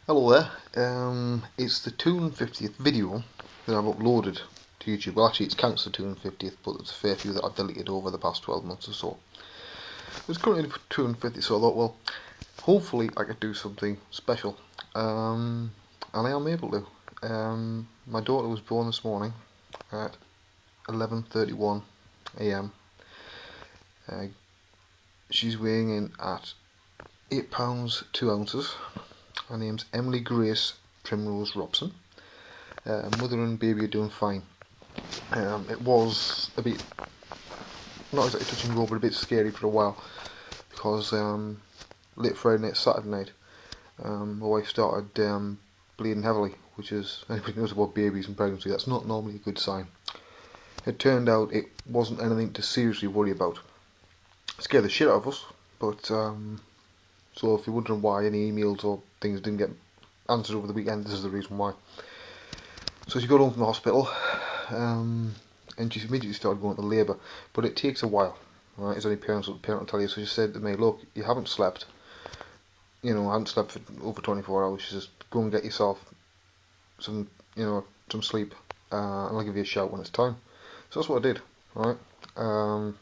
Hello there. It's the 250th video that I've uploaded to YouTube. Well, actually, it counts the 250th, but there's a fair few that I've deleted over the past 12 months or so. It's currently 250, so I thought, well, hopefully I could do something special. And I am able to. My daughter was born this morning at 11:31 a.m. She's weighing in at 8 pounds 2 ounces. Her name's Emily Grace Primrose Robson. Mother and baby are doing fine. It was a bit, not exactly touch and go, but a bit scary for a while because late Friday night, Saturday night, my wife started bleeding heavily, which is, anybody knows about babies and pregnancy, that's not normally a good sign. It turned out it wasn't anything to seriously worry about. It scared the shit out of us, but so if you're wondering why any emails or things didn't get answered over the weekend, this is the reason why. So she got home from the hospital, and she immediately started going to labour, but it takes a while, right, as any parent will tell you. So she said to me, look, you haven't slept, I haven't slept for over 24 hours. She says, go and get yourself some, some sleep, and I'll give you a shout when it's time. So that's what I did, right. Hour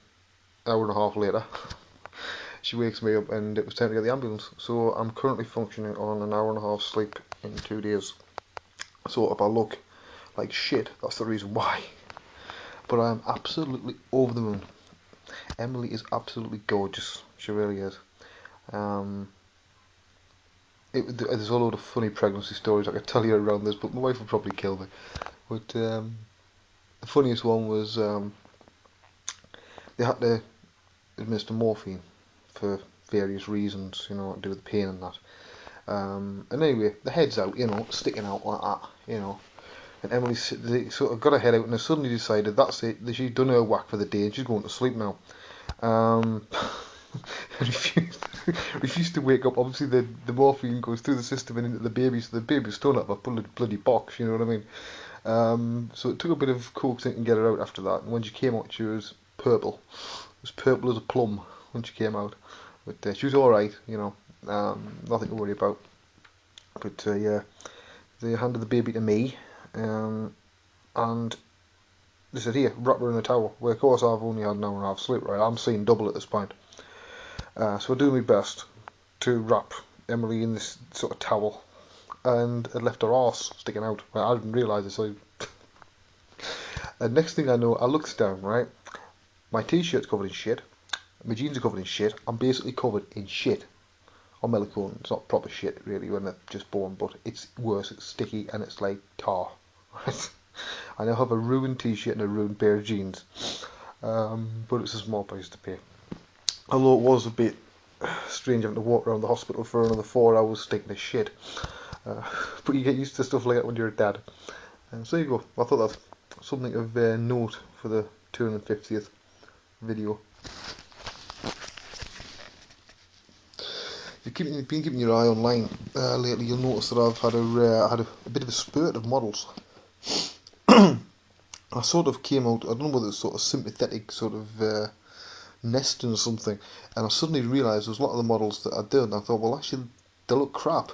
and a half later, she wakes me up and it was time to get the ambulance. So I'm currently functioning on an hour and a half sleep in 2 days. So if I look like shit, that's the reason why. But I'm absolutely over the moon. Emily is absolutely gorgeous. She really is. Um, there's a load of funny pregnancy stories I could tell you around this, but my wife would probably kill me. But the funniest one was they had to administer morphine for various reasons, to do with the pain and that. And anyway, the head's out, sticking out like that, And Emily sort of got her head out and suddenly decided that's it, that she'd done her whack for the day and she's going to sleep now. Um, refused, refused to wake up. Obviously, the morphine goes through the system and into the baby, so the baby's still not a bloody box, you know what I mean? So it took a bit of coaxing to get her out after that. And when she came out, she was purple. It was purple as a plum when she came out. But she was alright, nothing to worry about. But yeah, they handed the baby to me, and they said, here, wrap her in a towel. Well, of course, I've only had an hour and a half sleep, right? I'm seeing double at this point. So I do my best to wrap Emily in this sort of towel, and it left her arse sticking out. Right, I didn't realise it, so. And next thing I know, I looked down, right? My t-shirt's covered in shit. My jeans are covered in shit. I'm basically covered in shit on Melicone. It's not proper shit, really, when they're just born, but it's worse. It's sticky and it's like tar. Right? I now have a ruined t-shirt and a ruined pair of jeans. But it's a small price to pay. Although it was a bit strange having to walk around the hospital for another 4 hours stinking of shit. But you get used to stuff like that when you're a dad. So there you go. I thought that's something of note for the 250th video. If you've been keeping your eye online lately, you'll notice that I've had a bit of a spurt of models. I sort of came out, I don't know whether it's sort of sympathetic sort of nesting or something, and I suddenly realised there was a lot of the models that I did, and I thought, well, actually, they look crap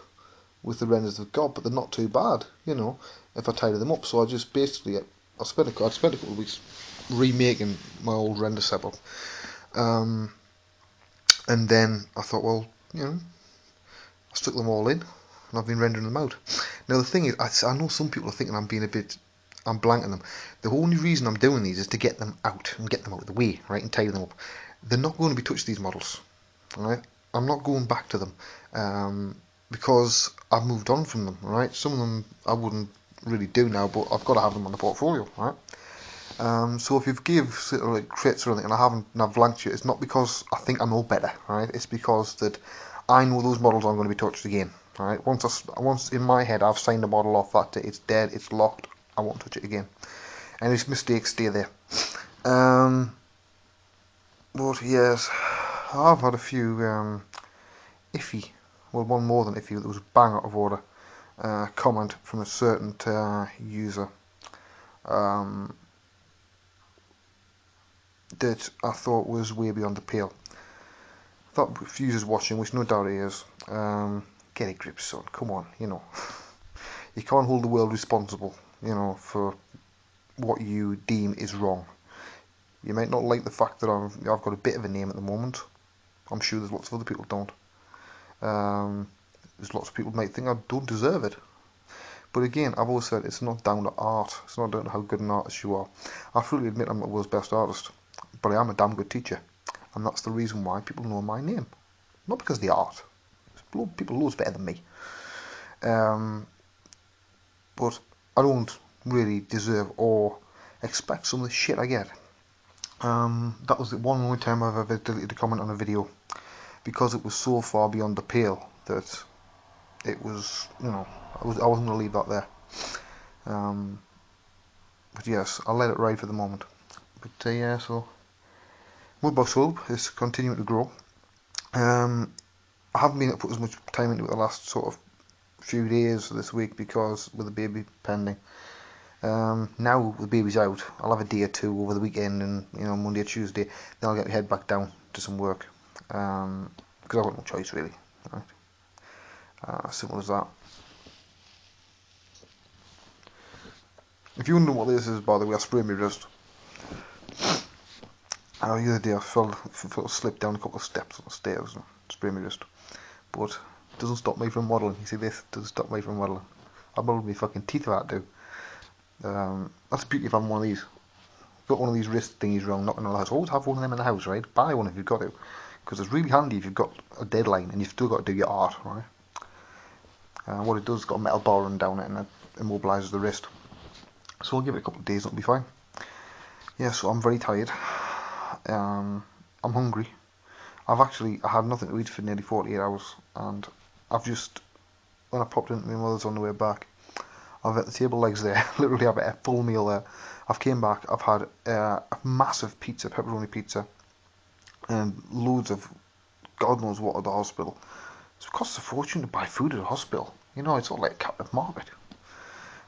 with the renders they've got, but they're not too bad, if I tidy them up. So I just basically, I spent a couple of weeks remaking my old render setup, and then I thought, well, I stuck them all in, and I've been rendering them out. Now the thing is, I know some people are thinking I'm blanking them. The only reason I'm doing these is to get them out and get them out of the way, right, and tidy them up. They're not going to be touched, these models, right? I'm not going back to them, because I've moved on from them, right? Some of them I wouldn't really do now, but I've got to have them on the portfolio, right? So if you've give sort of like crits or anything and I've blanked you, it's not because I think I know better, right? It's because that I know those models aren't going to be touched again, right? Once in my head I've signed a model off that it's dead, it's locked, I won't touch it again. Any mistakes stay there. But yes, I've had a few iffy, well, one more than iffy, that was bang out of order comment from a certain user. That I thought was way beyond the pale. I thought if users watching, which no doubt he is, get a grip, son. Come on, you can't hold the world responsible, for what you deem is wrong. You might not like the fact that I've got a bit of a name at the moment. I'm sure there's lots of other people who don't. There's lots of people who might think I don't deserve it. But again, I've always said it's not down to art. It's not down to how good an artist you are. I fully admit I'm not the world's best artist, but I am a damn good teacher, and that's the reason why people know my name. Not because of the art. People loads better than me. But I don't really deserve or expect some of the shit I get. That was the one only time I've ever deleted a comment on a video, because it was so far beyond the pale that it was, I wasn't going to leave that there. But yes, I'll let it ride for the moment. But yeah, so Mudbox Hub is continuing to grow. I haven't been able to put as much time into it the last sort of few days this week because with the baby pending. Now the baby's out, I'll have a day or two over the weekend and Monday or Tuesday, then I'll get my head back down to some work, because I've got no choice really. Right? Simple as that. If you wonder what this is, by the way, I sprained my wrist. The other day I slipped down a couple of steps on the stairs and sprained my wrist. But it doesn't stop me from waddling. You see, this doesn't stop me from waddling. I muddled my fucking teeth if I had to. That's the beauty of having one of these. Got one of these wrist thingies wrong, knocking on the house. Always have one of them in the house, right? Buy one if you've got to, because it's really handy if you've got a deadline and you've still got to do your art, right? What it does, it's got a metal bar running down it and it immobilises the wrist. So I'll give it a couple of days, it'll be fine. Yeah, so I'm very tired. I'm hungry. I had nothing to eat for nearly 48 hours, and when I popped into my mother's on the way back, I've had the table legs there. Literally, I've had a full meal there. I've came back, I've had a massive pizza, pepperoni pizza, and loads of God knows what at the hospital. It costs a fortune to buy food at a hospital. It's all like a captive market.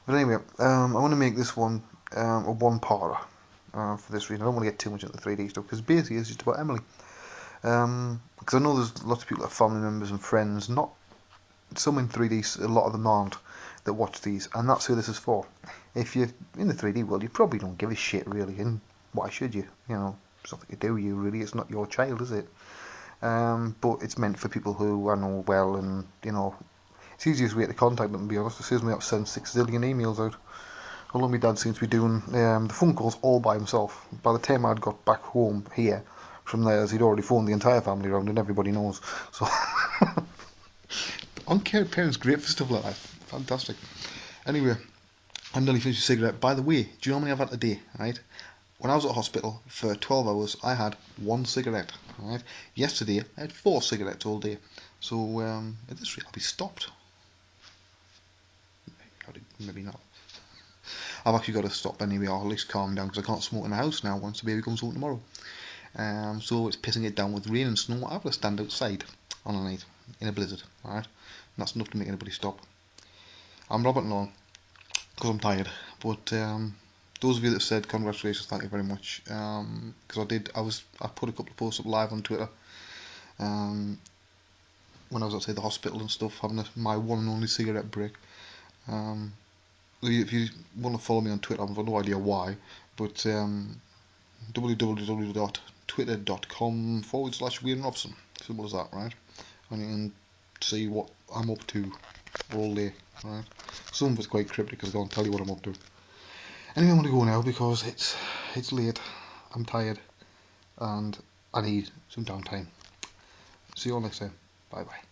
But anyway, I want to make this one a one-parter for this reason. I don't want to get too much into the 3D stuff, because basically it's just about Emily. Because I know there's lots of people that are family members and friends, not some in 3D, a lot of them aren't, that watch these, and that's who this is for. If you're in the 3D world, you probably don't give a shit really, and why should you? It's nothing to do with you really, it's not your child, is it? But it's meant for people who I know well, and it's the easiest way to contact them, to be honest. It saves me up to send 6 zillion emails out. Although my dad seems to be doing the phone calls all by himself. By the time I'd got back home here from theirs, he'd already phoned the entire family around, and everybody knows. So uncared parents, great for stuff like that. Fantastic. Anyway, I'm nearly finished a cigarette. By the way, do you know how many I've had today? Right? When I was at hospital for 12 hours, I had 1 cigarette. Right? Yesterday, I had 4 cigarettes all day. So at this rate, I'll be stopped. Maybe not. I've actually got to stop anyway, or at least calm down, because I can't smoke in the house now once the baby comes home tomorrow. So it's pissing it down with rain and snow. I've got to stand outside on a night in a blizzard. Alright? That's enough to make anybody stop. I'm Robert on because I'm tired. But those of you that said congratulations, thank you very much. Because I put a couple of posts up live on Twitter. When I was outside the hospital and stuff, having my one and only cigarette break. If you want to follow me on Twitter, I've no idea why, but www.twitter.com/Robson. Simple as that, right? And you can see what I'm up to all day, right? Some of it's quite cryptic because I can't tell you what I'm up to. Anyway, I'm going to go now because it's late, I'm tired, and I need some downtime. See you all next time. Bye bye.